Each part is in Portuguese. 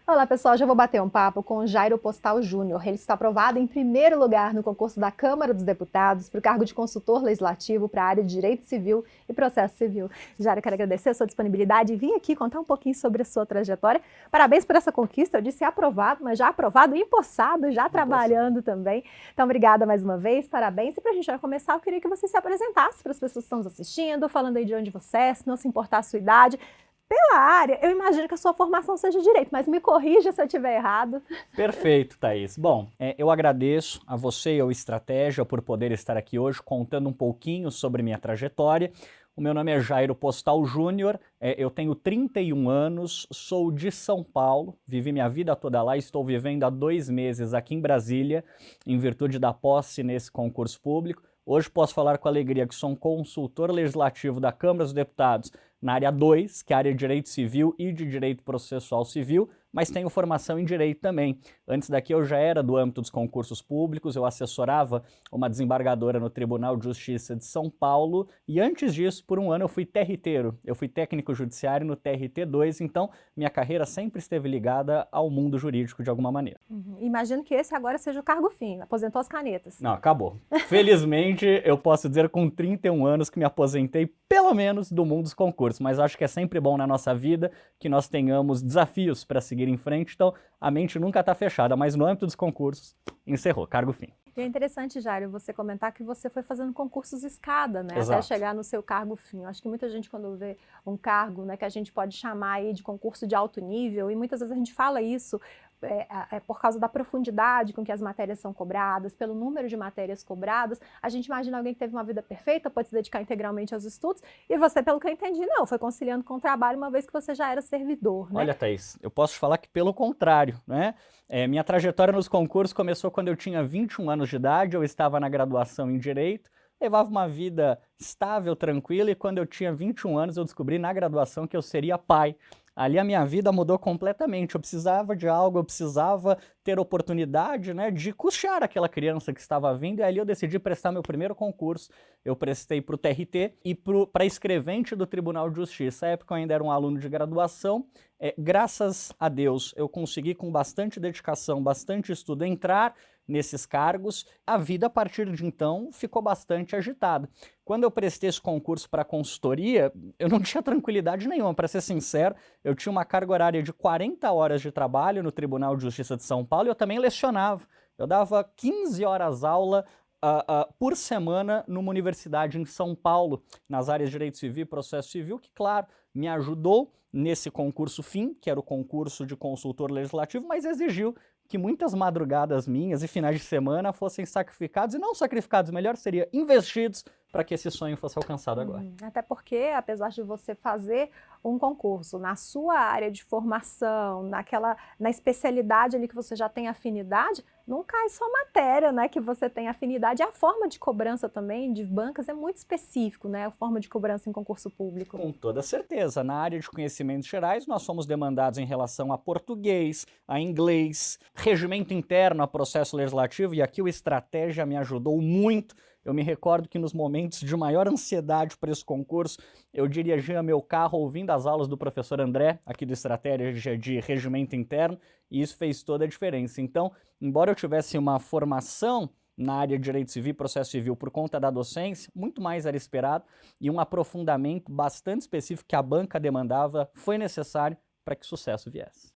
Olá pessoal, já vou bater um papo com o Jairo Postal Júnior. Ele está aprovado em primeiro lugar no concurso da Câmara dos Deputados para o cargo de consultor legislativo para a área de Direito Civil e Processo Civil. Jairo, quero agradecer a sua disponibilidade e vim aqui contar um pouquinho sobre a sua trajetória. Parabéns por essa conquista, eu disse aprovado, mas já aprovado e empossado, já trabalhando também. Então, obrigada mais uma vez, parabéns. E para a gente já começar, eu queria que você se apresentasse para as pessoas que estão nos assistindo, falando aí de onde você é, se não se importar a sua idade. Pela área, eu imagino que a sua formação seja direito, mas me corrija se eu estiver errado. Perfeito, Thaís. Bom, eu agradeço a você e ao Estratégia por poder estar aqui hoje contando um pouquinho sobre minha trajetória. O meu nome é Jairo Postal Júnior, eu tenho 31 anos, sou de São Paulo, vivi minha vida toda lá, estou vivendo há 2 meses aqui em Brasília, em virtude da posse nesse concurso público. Hoje posso falar com alegria que sou um consultor legislativo da Câmara dos Deputados na área 2, que é a área de Direito Civil e de Direito Processual Civil, mas tenho formação em Direito também. Antes daqui eu já era do âmbito dos concursos públicos, eu assessorava uma desembargadora no Tribunal de Justiça de São Paulo e antes disso, por um ano, eu fui TRTeiro, eu fui técnico judiciário no TRT2, então minha carreira sempre esteve ligada ao mundo jurídico de alguma maneira. Imagino que esse agora seja o cargo fim, aposentou as canetas. Não, acabou. Felizmente, eu posso dizer com 31 anos que me aposentei, pelo menos, do mundo dos concursos, mas acho que é sempre bom na nossa vida que nós tenhamos desafios para seguir em frente, então a mente nunca está fechada, mas no âmbito dos concursos, encerrou, cargo fim. E é interessante, Jairo, você comentar que você foi fazendo concursos escada, né? Exato. Até chegar no seu cargo fim. Eu acho que muita gente, quando vê um cargo, né, que a gente pode chamar aí de concurso de alto nível, e muitas vezes a gente fala isso por causa da profundidade com que as matérias são cobradas, pelo número de matérias cobradas, a gente imagina alguém que teve uma vida perfeita, pode se dedicar integralmente aos estudos, e você, pelo que eu entendi, não, foi conciliando com o trabalho, uma vez que você já era servidor, né? Olha, Thaís, eu posso te falar que pelo contrário, né? Minha trajetória nos concursos começou quando eu tinha 21 anos de idade, eu estava na graduação em Direito, levava uma vida estável, tranquila, e quando eu tinha 21 anos eu descobri na graduação que eu seria pai. Ali a minha vida mudou completamente, eu precisava de algo, eu precisava ter oportunidade, né, de custear aquela criança que estava vindo, e ali eu decidi prestar meu primeiro concurso. Eu prestei para o TRT e para escrevente do Tribunal de Justiça. Na época eu ainda era um aluno de graduação, graças a Deus eu consegui com bastante dedicação, bastante estudo entrar nesses cargos. A vida a partir de então ficou bastante agitada. Quando eu prestei esse concurso para consultoria, eu não tinha tranquilidade nenhuma, para ser sincero. Eu tinha uma carga horária de 40 horas de trabalho no Tribunal de Justiça de São Paulo e eu também lecionava. Eu dava 15 horas aula por semana numa universidade em São Paulo, nas áreas de Direito Civil e Processo Civil, que, claro, me ajudou nesse concurso fim, que era o concurso de consultor legislativo, mas exigiu que muitas madrugadas minhas e finais de semana fossem sacrificados, e não sacrificados, melhor seria investidos para que esse sonho fosse alcançado agora. Até porque, apesar de você fazer um concurso na sua área de formação, na especialidade ali que você já tem afinidade, não cai só matéria, né, que você tem afinidade, e a forma de cobrança também de bancas é muito específico, né, a forma de cobrança em concurso público. Com toda certeza. Na área de conhecimentos gerais, nós somos demandados em relação a português, a inglês, regimento interno, a processo legislativo, e aqui o Estratégia me ajudou muito. Eu me recordo que nos momentos de maior ansiedade para esse concurso, eu dirigia meu carro ouvindo as aulas do professor André, aqui do Estratégia de Regimento Interno, e isso fez toda a diferença. Então, embora eu tivesse uma formação na área de Direito Civil e Processo Civil por conta da docência, muito mais era esperado, e um aprofundamento bastante específico que a banca demandava foi necessário para que sucesso viesse.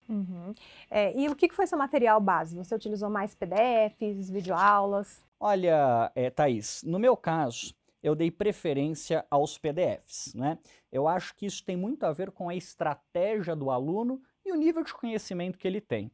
E o que foi seu material base? Você utilizou mais PDFs, videoaulas? Olha, Thaís, no meu caso, eu dei preferência aos PDFs, né? Eu acho que isso tem muito a ver com a estratégia do aluno e o nível de conhecimento que ele tem.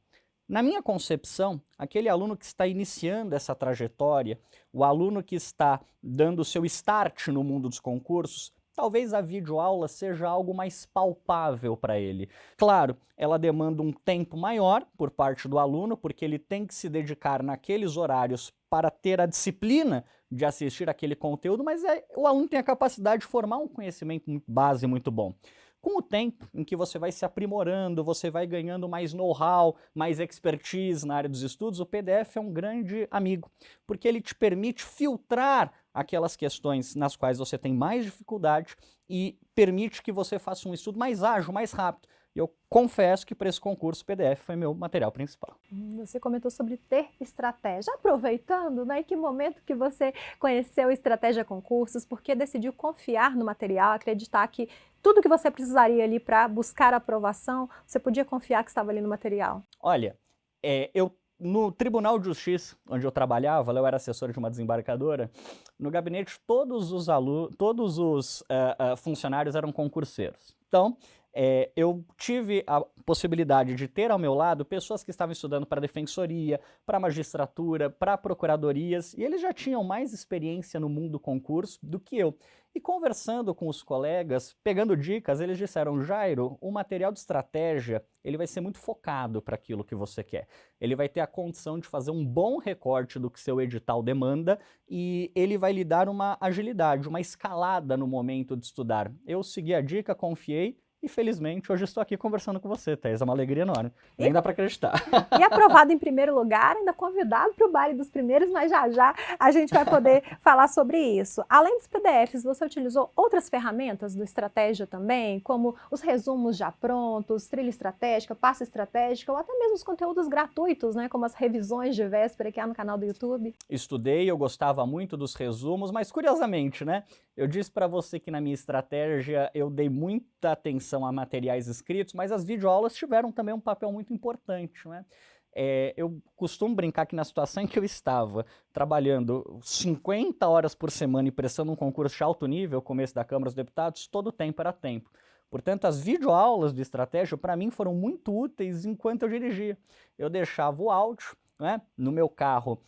Na minha concepção, aquele aluno que está iniciando essa trajetória, o aluno que está dando o seu start no mundo dos concursos, talvez a videoaula seja algo mais palpável para ele. Claro, ela demanda um tempo maior por parte do aluno, porque ele tem que se dedicar naqueles horários para ter a disciplina de assistir aquele conteúdo, mas o aluno tem a capacidade de formar um conhecimento base muito bom. Com o tempo em que você vai se aprimorando, você vai ganhando mais know-how, mais expertise na área dos estudos, o PDF é um grande amigo, porque ele te permite filtrar aquelas questões nas quais você tem mais dificuldade e permite que você faça um estudo mais ágil, mais rápido. E eu confesso que para esse concurso o PDF foi meu material principal. Você comentou sobre ter estratégia. Aproveitando, né, em que momento que você conheceu Estratégia Concursos, porque decidiu confiar no material, acreditar que tudo que você precisaria ali para buscar a aprovação, você podia confiar que estava ali no material? Olha, no Tribunal de Justiça, onde eu trabalhava, eu era assessor de uma desembarcadora, no gabinete todos os funcionários eram concurseiros. Então, eu tive a possibilidade de ter ao meu lado pessoas que estavam estudando para defensoria, para magistratura, para procuradorias, e eles já tinham mais experiência no mundo do concurso do que eu. E conversando com os colegas, pegando dicas, eles disseram: Jairo, o material de estratégia, ele vai ser muito focado para aquilo que você quer. Ele vai ter a condição de fazer um bom recorte do que seu edital demanda e ele vai lhe dar uma agilidade, uma escalada no momento de estudar. Eu segui a dica, confiei, e felizmente hoje estou aqui conversando com você, Thaís. É uma alegria enorme. Nem dá para acreditar. E aprovado em primeiro lugar, ainda convidado para o baile dos primeiros, mas já já a gente vai poder falar sobre isso. Além dos PDFs, você utilizou outras ferramentas do Estratégia também, como os resumos já prontos, trilha estratégica, pasta estratégica, ou até mesmo os conteúdos gratuitos, né, como as revisões de véspera que há no canal do YouTube? Estudei, eu gostava muito dos resumos, mas curiosamente, né? Eu disse para você que na minha estratégia eu dei muita atenção a materiais escritos, mas as videoaulas tiveram também um papel muito importante, né? Eu costumo brincar que na situação em que eu estava, trabalhando 50 horas por semana e prestando um concurso de alto nível, começo da Câmara dos Deputados, todo o tempo era tempo. Portanto, as videoaulas de estratégia, para mim, foram muito úteis enquanto eu dirigia. Eu deixava o áudio, né, no meu carro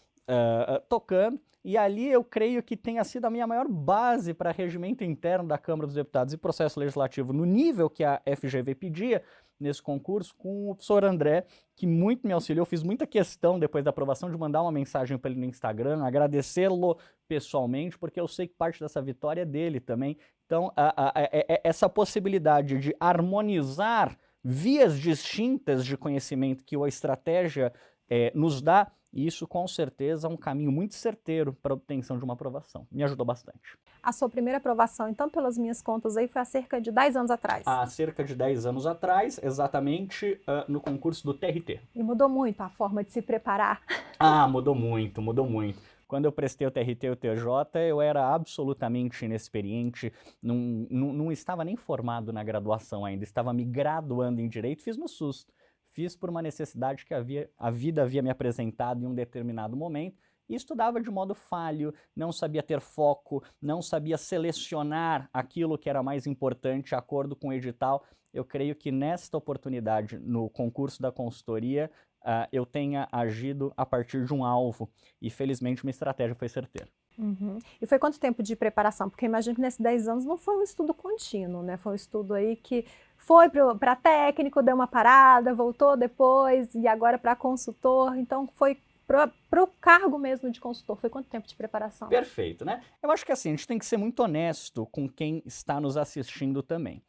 tocando, e ali eu creio que tenha sido a minha maior base para regimento interno da Câmara dos Deputados e processo legislativo no nível que a FGV pedia nesse concurso, com o professor André, que muito me auxiliou. Eu fiz muita questão, depois da aprovação, de mandar uma mensagem para ele no Instagram, agradecê-lo pessoalmente, porque eu sei que parte dessa vitória é dele também. Então, essa possibilidade de harmonizar vias distintas de conhecimento que a estratégia nos dá, isso com certeza é um caminho muito certeiro para a obtenção de uma aprovação. Me ajudou bastante. A sua primeira aprovação, então, pelas minhas contas aí, foi há cerca de 10 anos atrás. Há cerca de 10 anos atrás, exatamente no concurso do TRT. E mudou muito a forma de se preparar? Ah, mudou muito, mudou muito. Quando eu prestei o TRT e o TJ, eu era absolutamente inexperiente, não estava nem formado na graduação ainda, estava me graduando em Direito, fiz no susto. Fiz por uma necessidade que a vida havia me apresentado em um determinado momento e estudava de modo falho, não sabia ter foco, não sabia selecionar aquilo que era mais importante de acordo com o edital. Eu creio que nesta oportunidade, no concurso da consultoria, eu tenha agido a partir de um alvo e felizmente minha estratégia foi certeira. Uhum. E foi quanto tempo de preparação? Porque imagino que nesses 10 anos não foi um estudo contínuo, né? Foi um estudo aí que foi para técnico, deu uma parada, voltou depois e agora para consultor. Então foi para o cargo mesmo de consultor. Foi quanto tempo de preparação? Perfeito, né? Eu acho que assim, a gente tem que ser muito honesto com quem está nos assistindo também.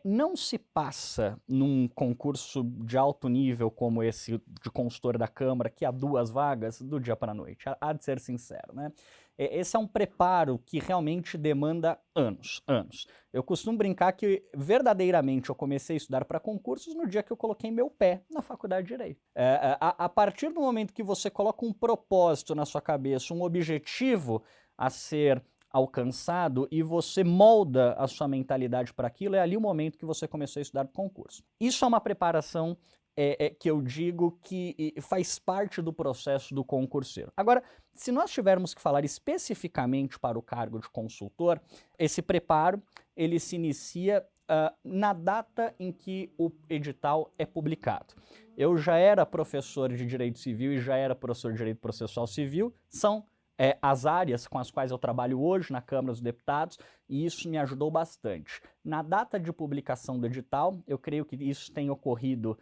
Não se passa num concurso de alto nível como esse de consultor da Câmara, que há 2 vagas, do dia para a noite. Há de ser sincero, né? Esse é um preparo que realmente demanda anos. Eu costumo brincar que verdadeiramente eu comecei a estudar para concursos no dia que eu coloquei meu pé na faculdade de Direito. A partir do momento que você coloca um propósito na sua cabeça, um objetivo a ser alcançado e você molda a sua mentalidade para aquilo, é ali o momento que você começou a estudar para concurso. Isso é uma preparação que eu digo que faz parte do processo do concurseiro. Agora, se nós tivermos que falar especificamente para o cargo de consultor, esse preparo ele se inicia na data em que o edital é publicado. Eu já era professor de Direito Civil e já era professor de Direito Processual Civil, são as áreas com as quais eu trabalho hoje na Câmara dos Deputados, e isso me ajudou bastante. Na data de publicação do edital, eu creio que isso tem ocorrido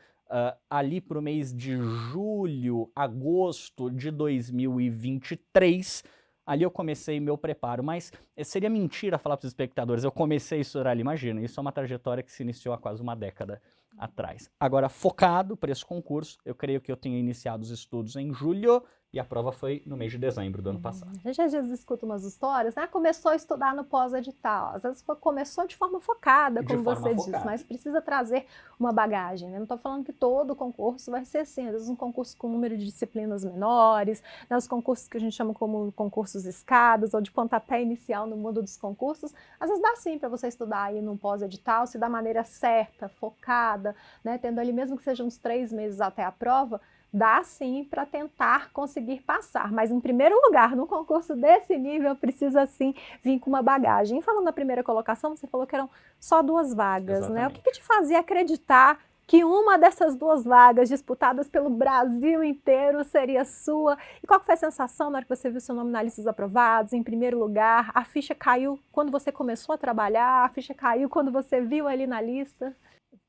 ali para o mês de julho, agosto de 2023, ali eu comecei meu preparo, mas seria mentira falar para os espectadores, eu comecei a estudar ali, imagina, isso é uma trajetória que se iniciou há quase uma década atrás. Agora, focado para esse concurso, eu creio que eu tenho iniciado os estudos em julho e a prova foi no mês de dezembro do ano passado. A gente às vezes escuta umas histórias, né? Começou a estudar no pós-edital. Às vezes começou de forma focada, como você disse, mas precisa trazer uma bagagem, né? Não estou falando que todo concurso vai ser assim. Às vezes um concurso com número de disciplinas menores, né? Os concursos que a gente chama como concursos escadas ou de pontapé inicial no mundo dos concursos, às vezes dá sim para você estudar aí num pós-edital, se da maneira certa, focada, né? Tendo ali mesmo que sejam uns 3 meses até a prova, dá sim para tentar conseguir passar, mas em primeiro lugar, num concurso desse nível, precisa sim vir com uma bagagem. E falando da primeira colocação, você falou que eram só 2 vagas, Exatamente. né? O que te fazia acreditar que uma dessas 2 vagas disputadas pelo Brasil inteiro seria sua? E qual foi a sensação na hora que você viu seu nome na lista dos aprovados, em primeiro lugar? A ficha caiu quando você começou a trabalhar? A ficha caiu quando você viu ali na lista?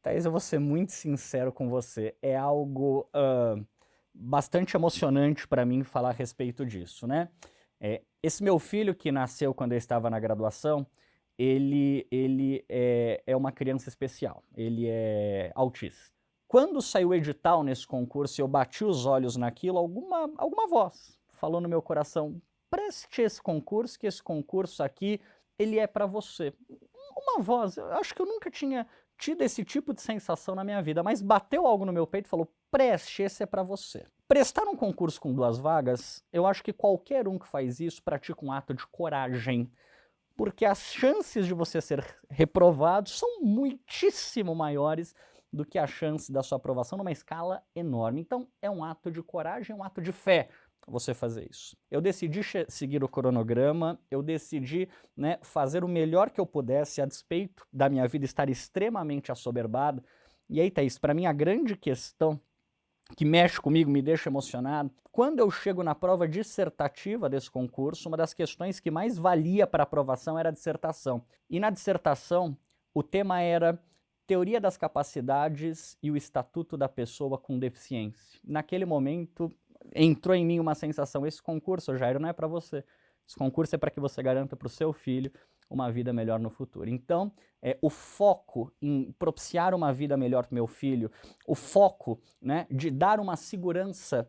Thaís, eu vou ser muito sincero com você, é algo bastante emocionante para mim falar a respeito disso, né? Esse meu filho que nasceu quando eu estava na graduação, ele é uma criança especial, ele é autista. Quando saiu o edital nesse concurso, eu bati os olhos naquilo, alguma voz falou no meu coração, preste esse concurso, que esse concurso aqui, ele é para você. Uma voz, eu acho que eu nunca tinha tido esse tipo de sensação na minha vida, mas bateu algo no meu peito e falou, preste, esse é para você. Prestar um concurso com 2 vagas, eu acho que qualquer um que faz isso pratica um ato de coragem, porque as chances de você ser reprovado são muitíssimo maiores do que a chance da sua aprovação numa escala enorme. Então, é um ato de coragem, um ato de fé você fazer isso. Eu decidi seguir o cronograma, eu decidi, né, fazer o melhor que eu pudesse a despeito da minha vida estar extremamente assoberbada. E aí, Thaís, para mim a grande questão que mexe comigo, me deixa emocionado, quando eu chego na prova dissertativa desse concurso, uma das questões que mais valia para aprovação era a dissertação. E na dissertação, o tema era Teoria das Capacidades e o Estatuto da Pessoa com Deficiência. Naquele momento, entrou em mim uma sensação, esse concurso, Jairo, não é para você. Esse concurso é para que você garanta para o seu filho uma vida melhor no futuro. Então, o foco em propiciar uma vida melhor para o meu filho, o foco, né, de dar uma segurança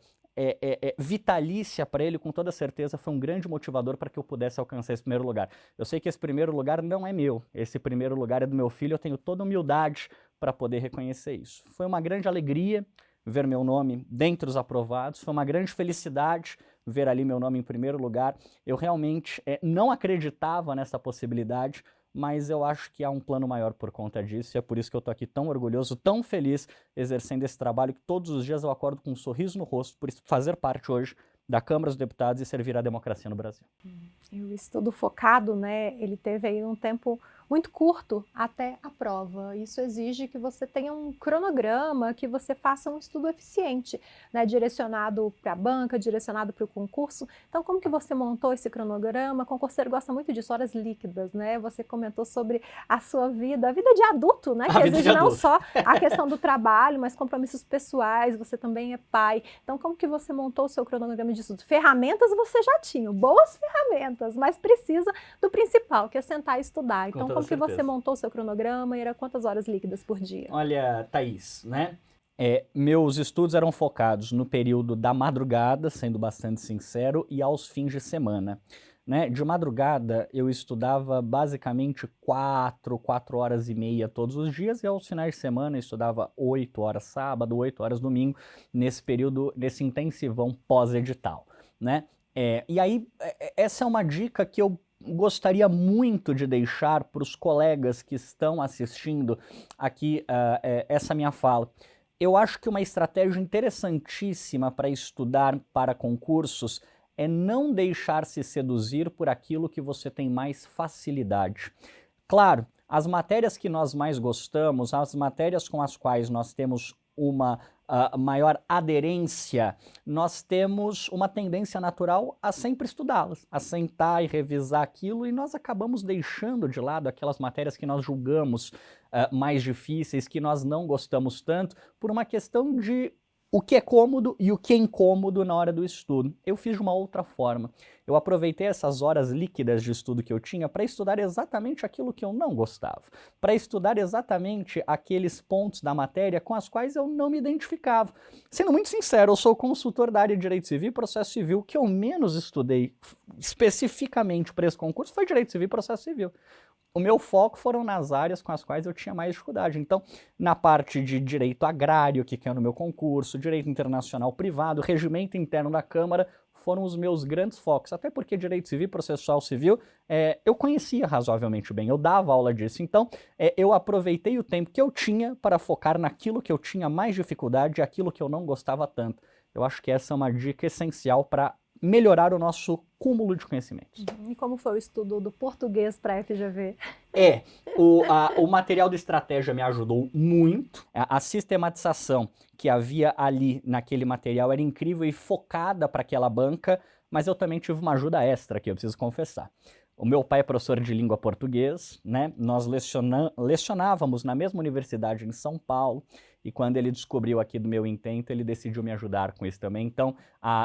vitalícia para ele, com toda certeza, foi um grande motivador para que eu pudesse alcançar esse primeiro lugar. Eu sei que esse primeiro lugar não é meu, esse primeiro lugar é do meu filho, eu tenho toda humildade para poder reconhecer isso. Foi uma grande alegria ver meu nome dentre os aprovados, foi uma grande felicidade ver ali meu nome em primeiro lugar. Eu realmente não acreditava nessa possibilidade, mas eu acho que há um plano maior por conta disso, e é por isso que eu estou aqui tão orgulhoso, tão feliz, exercendo esse trabalho, que todos os dias eu acordo com um sorriso no rosto, por fazer parte hoje da Câmara dos Deputados e servir à democracia no Brasil. E o estudo focado, né, ele teve aí um tempo muito curto até a prova. Isso exige que você tenha um cronograma, que você faça um estudo eficiente, né, direcionado para a banca, direcionado para o concurso. Então, como que você montou esse cronograma? O concurseiro gosta muito disso, horas líquidas, né? Você comentou sobre a sua vida, a vida de adulto, né? Que exige não só a questão do trabalho, mas compromissos pessoais, você também é pai. Então, como que você montou o seu cronograma de estudo? Ferramentas você já tinha, boas ferramentas, mas precisa do principal, que é sentar e estudar. Então, como que você montou o seu cronograma e era quantas horas líquidas por dia? Olha, Thaís, né? Meus estudos eram focados no período da madrugada, sendo bastante sincero, e aos fins de semana. Né? De madrugada, eu estudava basicamente 4 horas e meia todos os dias, e aos finais de semana eu estudava 8 horas sábado, 8 horas domingo, nesse período, nesse intensivão pós-edital. Né? E aí, essa é uma dica que eu gostaria muito de deixar para os colegas que estão assistindo aqui essa minha fala. Eu acho que uma estratégia interessantíssima para estudar para concursos é não deixar se seduzir por aquilo que você tem mais facilidade. Claro, as matérias que nós mais gostamos, as matérias com as quais nós temos uma maior aderência, nós temos uma tendência natural a sempre estudá-las, a sentar e revisar aquilo, e nós acabamos deixando de lado aquelas matérias que nós julgamos mais difíceis, que nós não gostamos tanto, por uma questão de o que é cômodo e o que é incômodo na hora do estudo. Eu fiz de uma outra forma. Eu aproveitei essas horas líquidas de estudo que eu tinha para estudar exatamente aquilo que eu não gostava, para estudar exatamente aqueles pontos da matéria com as quais eu não me identificava. Sendo muito sincero, eu sou consultor da área de Direito Civil e Processo Civil. O que eu menos estudei especificamente para esse concurso foi Direito Civil e Processo Civil. O meu foco foram nas áreas com as quais eu tinha mais dificuldade. Então, na parte de direito agrário, que é no meu concurso, direito internacional privado, regimento interno da Câmara, foram os meus grandes focos. Até porque direito civil e processual civil eu conhecia razoavelmente bem, eu dava aula disso. Então, eu aproveitei o tempo que eu tinha para focar naquilo que eu tinha mais dificuldade e aquilo que eu não gostava tanto. Eu acho que essa é uma dica essencial para melhorar o nosso cúmulo de conhecimentos. E como foi o estudo do português para a FGV? O material de estratégia me ajudou muito. A sistematização que havia ali naquele material era incrível e focada para aquela banca, mas eu também tive uma ajuda extra aqui, eu preciso confessar. O meu pai é professor de língua português, né? Nós lecionávamos na mesma universidade em São Paulo, e quando ele descobriu aqui do meu intento, ele decidiu me ajudar com isso também. Então,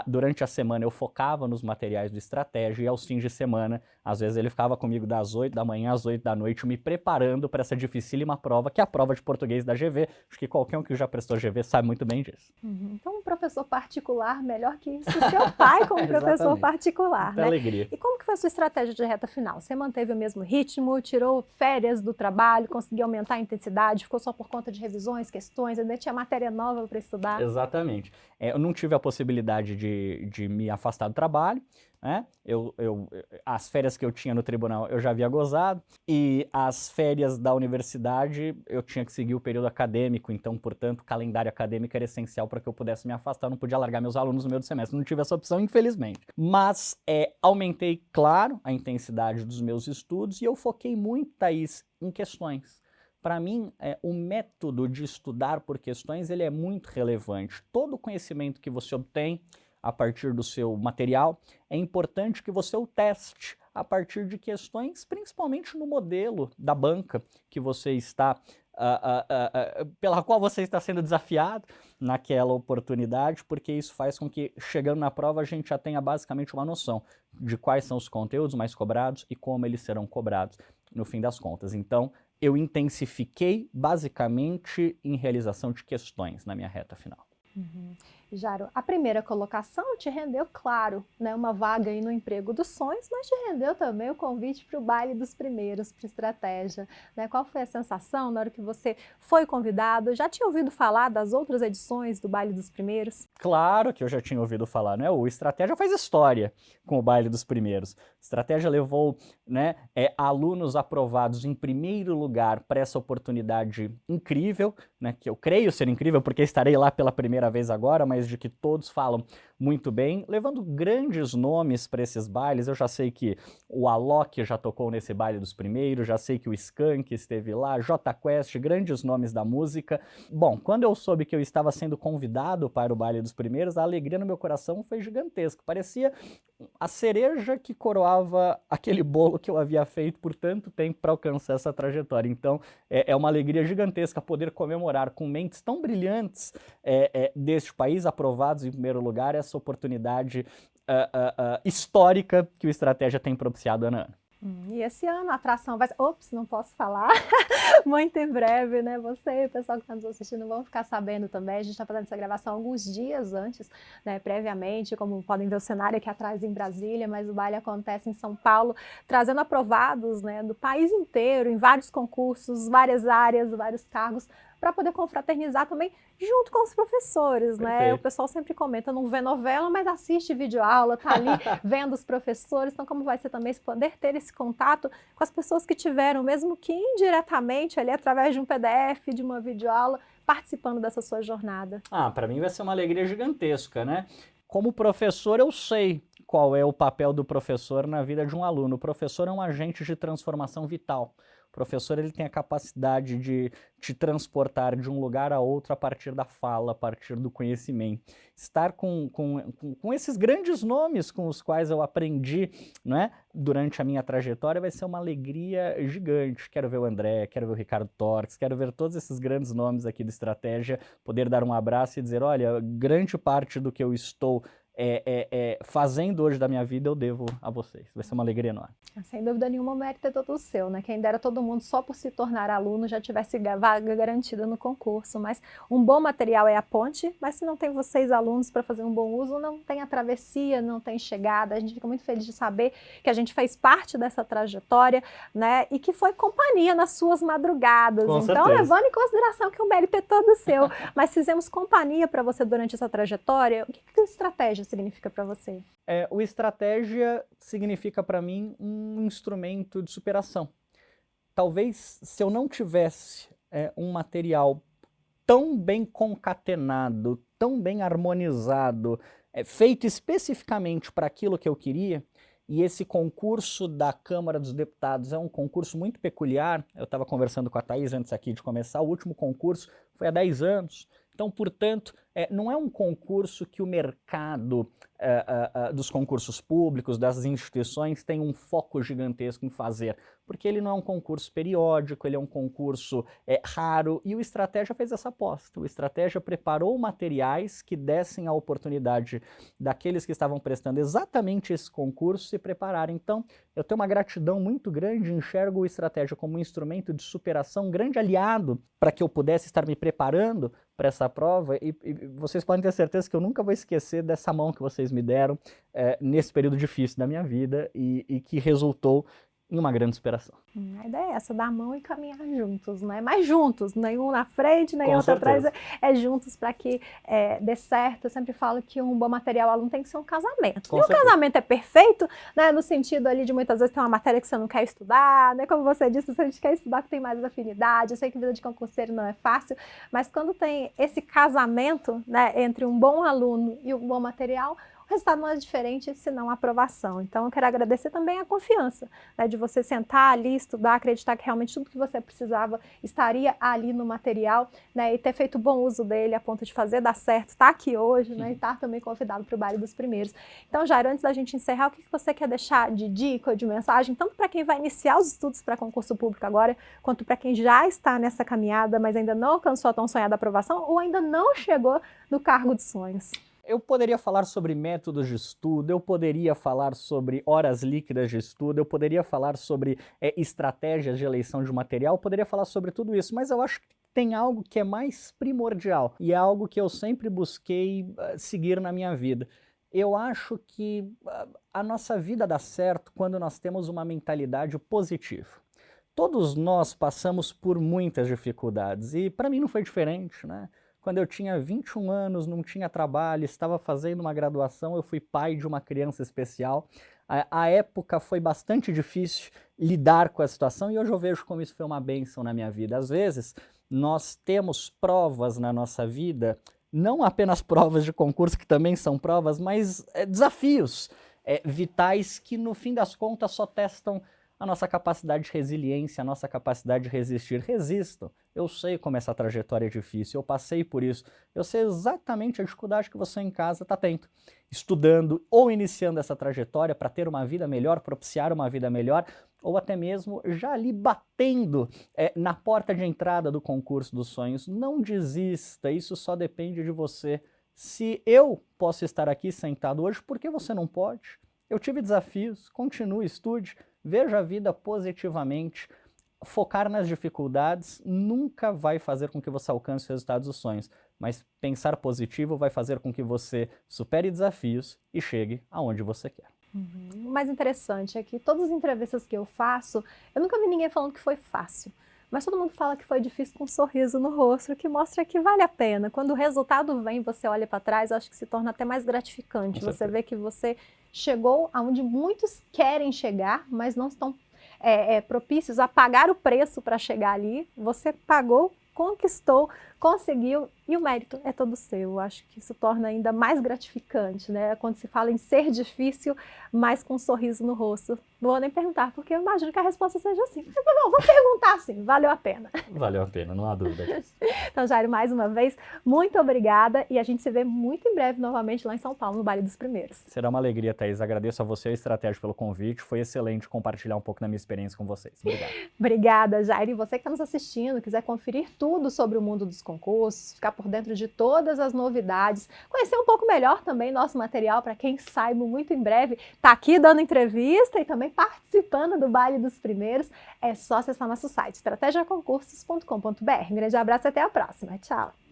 durante a semana eu focava nos materiais de estratégia e aos fins de semana, às vezes ele ficava comigo das 8 da manhã às 8 da noite, me preparando para essa dificílima prova, que é a prova de português da GV. Acho que qualquer um que já prestou GV sabe muito bem disso. Então, um professor particular, melhor que isso, seu pai como professor particular, muita né? alegria. E como que foi a sua estratégia de reta final? Você manteve o mesmo ritmo, tirou férias do trabalho, conseguiu aumentar a intensidade, ficou só por conta de revisões, questões, ainda tinha matéria nova para estudar? Exatamente. Eu não tive a possibilidade de me afastar do trabalho, né? As férias que eu tinha no tribunal eu já havia gozado, e as férias da universidade eu tinha que seguir o período acadêmico, então, portanto, o calendário acadêmico era essencial para que eu pudesse me afastar, eu não podia largar meus alunos no meio do semestre, não tive essa opção, infelizmente. Mas aumentei, claro, a intensidade dos meus estudos e eu foquei muito, Thaís, em questões. Para mim, o método de estudar por questões ele é muito relevante. Todo o conhecimento que você obtém a partir do seu material, é importante que você o teste a partir de questões, principalmente no modelo da banca que você está, pela qual você está sendo desafiado naquela oportunidade, porque isso faz com que, chegando na prova, a gente já tenha basicamente uma noção de quais são os conteúdos mais cobrados e como eles serão cobrados no fim das contas. Então, eu intensifiquei basicamente em realização de questões na minha reta final. Jaro, a primeira colocação te rendeu, claro, né, uma vaga aí no emprego dos sonhos, mas te rendeu também o convite para o baile dos primeiros, para estratégia, né? Qual foi a sensação na hora que você foi convidado? Já tinha ouvido falar das outras edições do baile dos primeiros? Claro que eu já tinha ouvido falar, né? O Estratégia faz história com o baile dos primeiros. Estratégia levou, né, alunos aprovados em primeiro lugar para essa oportunidade incrível, né, que eu creio ser incrível porque estarei lá pela primeira vez agora, mas de que todos falam muito bem, levando grandes nomes para esses bailes. Eu já sei que o Alok já tocou nesse baile dos primeiros, já sei que o Skank esteve lá, Jota Quest, grandes nomes da música. Bom, quando eu soube que eu estava sendo convidado para o baile dos primeiros, a alegria no meu coração foi gigantesca. Parecia a cereja que coroava aquele bolo que eu havia feito por tanto tempo para alcançar essa trajetória. Então, é uma alegria gigantesca poder comemorar com mentes tão brilhantes deste país, aprovados em primeiro lugar, essa oportunidade histórica que o Estratégia tem propiciado ano a ano. E esse ano a atração vai... Ops, não posso falar. Muito em breve, né? Você e o pessoal que está nos assistindo vão ficar sabendo também. A gente está fazendo essa gravação alguns dias antes, né? Previamente, como podem ver o cenário aqui atrás em Brasília, mas o baile acontece em São Paulo, trazendo aprovados, né, do país inteiro, em vários concursos, várias áreas, vários cargos, para poder confraternizar também junto com os professores, né? Perfeito. O pessoal sempre comenta, não vê novela, mas assiste videoaula, tá ali vendo os professores. Então, como vai ser também poder ter esse contato com as pessoas que tiveram, mesmo que indiretamente, ali através de um PDF, de uma videoaula, participando dessa sua jornada? Para mim vai ser uma alegria gigantesca, né? Como professor, eu sei qual é o papel do professor na vida de um aluno. O professor é um agente de transformação vital. O professor ele tem a capacidade de te transportar de um lugar a outro a partir da fala, a partir do conhecimento. Estar com esses grandes nomes com os quais eu aprendi, não é, durante a minha trajetória vai ser uma alegria gigante. Quero ver o André, quero ver o Ricardo Torres, quero ver todos esses grandes nomes aqui do Estratégia, poder dar um abraço e dizer, olha, grande parte do que eu estou fazendo hoje da minha vida eu devo a vocês. Vai ser uma alegria enorme. Sem dúvida nenhuma, o mérito é todo seu, né? Quem dera todo mundo só por se tornar aluno já tivesse vaga garantida no concurso, mas um bom material é a ponte, mas se não tem vocês alunos para fazer um bom uso, não tem a travessia, não tem chegada. A gente fica muito feliz de saber que a gente fez parte dessa trajetória, né? E que foi companhia nas suas madrugadas. Com então, certeza. levando em consideração que o mérito é todo seu, mas fizemos companhia para você durante essa trajetória, o que estratégia significa para você? O Estratégia significa para mim um instrumento de superação. Talvez se eu não tivesse um material tão bem concatenado, tão bem harmonizado, feito especificamente para aquilo que eu queria, e esse concurso da Câmara dos Deputados é um concurso muito peculiar. Eu estava conversando com a Thaís antes aqui de começar, o último concurso foi há 10 anos. Então, portanto, não é um concurso que o mercado dos concursos públicos, das instituições, tem um foco gigantesco em fazer, porque ele não é um concurso periódico, ele é um concurso raro, e o Estratégia fez essa aposta. O Estratégia preparou materiais que dessem a oportunidade daqueles que estavam prestando exatamente esse concurso se prepararem. Então, eu tenho uma gratidão muito grande, enxergo o Estratégia como um instrumento de superação, um grande aliado para que eu pudesse estar me preparando para essa prova, e vocês podem ter certeza que eu nunca vou esquecer dessa mão que vocês me deram nesse período difícil da minha vida e que resultou em uma grande superação. A ideia é essa, dar a mão e caminhar juntos, né? Mas juntos, nenhum na frente, nem Com outro atrás, certeza. Juntos para que dê certo. Eu sempre falo que um bom material aluno tem que ser um casamento. Com E o certeza. casamento é perfeito, né? No sentido ali de muitas vezes tem uma matéria que você não quer estudar, né? Como você disse, se a gente quer estudar que tem mais afinidade. Eu sei que vida de concurseiro não é fácil, mas quando tem esse casamento, né, entre um bom aluno e um bom material, o resultado não é diferente senão a aprovação. Então, eu quero agradecer também a confiança, né, de você sentar ali, estudar, acreditar que realmente tudo que você precisava estaria ali no material, né, e ter feito bom uso dele a ponto de fazer dar certo, estar aqui hoje, né, e estar também convidado para o baile dos primeiros. Então, Jairo, antes da gente encerrar, o que você quer deixar de dica ou de mensagem, tanto para quem vai iniciar os estudos para concurso público agora, quanto para quem já está nessa caminhada, mas ainda não alcançou a tão sonhada aprovação ou ainda não chegou no cargo dos sonhos? Eu poderia falar sobre métodos de estudo, eu poderia falar sobre horas líquidas de estudo, eu poderia falar sobre estratégias de eleição de material, eu poderia falar sobre tudo isso, mas eu acho que tem algo que é mais primordial e é algo que eu sempre busquei seguir na minha vida. Eu acho que a nossa vida dá certo quando nós temos uma mentalidade positiva. Todos nós passamos por muitas dificuldades e para mim não foi diferente, né? Quando eu tinha 21 anos, não tinha trabalho, estava fazendo uma graduação, eu fui pai de uma criança especial. A época foi bastante difícil lidar com a situação e hoje eu vejo como isso foi uma bênção na minha vida. Às vezes, nós temos provas na nossa vida, não apenas provas de concurso, que também são provas, mas desafios vitais que, no fim das contas, só testam a nossa capacidade de resiliência, a nossa capacidade de resistir. Resistam. Eu sei como essa trajetória é difícil, eu passei por isso. Eu sei exatamente a dificuldade que você em casa está tendo, estudando ou iniciando essa trajetória para ter uma vida melhor, propiciar uma vida melhor, ou até mesmo já ali batendo na porta de entrada do concurso dos sonhos. Não desista, isso só depende de você. Se eu posso estar aqui sentado hoje, por que você não pode? Eu tive desafios, continue, estude, veja a vida positivamente. Focar nas dificuldades nunca vai fazer com que você alcance os resultados dos sonhos, mas pensar positivo vai fazer com que você supere desafios e chegue aonde você quer. O mais interessante é que todas as entrevistas que eu faço, eu nunca vi ninguém falando que foi fácil. Mas todo mundo fala que foi difícil com um sorriso no rosto, que mostra que vale a pena. Quando o resultado vem, você olha para trás, eu acho que se torna até mais gratificante. Você vê que você chegou aonde muitos querem chegar, mas não estão propícios a pagar o preço para chegar ali. Você pagou, conquistou, conseguiu E o mérito é todo seu. Eu acho que isso torna ainda mais gratificante, né? Quando se fala em ser difícil, mas com um sorriso no rosto. Não vou nem perguntar, porque eu imagino que a resposta seja assim. Mas não, vou perguntar sim, valeu a pena. Valeu a pena, não há dúvida disso. Então, Jairo, mais uma vez, muito obrigada e a gente se vê muito em breve novamente lá em São Paulo, no Baile dos Primeiros. Será uma alegria, Thaís. Agradeço a você e a Estratégia pelo convite. Foi excelente compartilhar um pouco da minha experiência com vocês. Obrigado. Obrigada, Jairo. E você que está nos assistindo, quiser conferir tudo sobre o mundo dos concursos, ficar por dentro de todas as novidades, conhecer um pouco melhor também nosso material, para quem saiba, muito em breve, está aqui dando entrevista e também participando do Baile dos Primeiros, é só acessar nosso site, estrategiaconcursos.com.br. Um grande abraço e até a próxima. Tchau!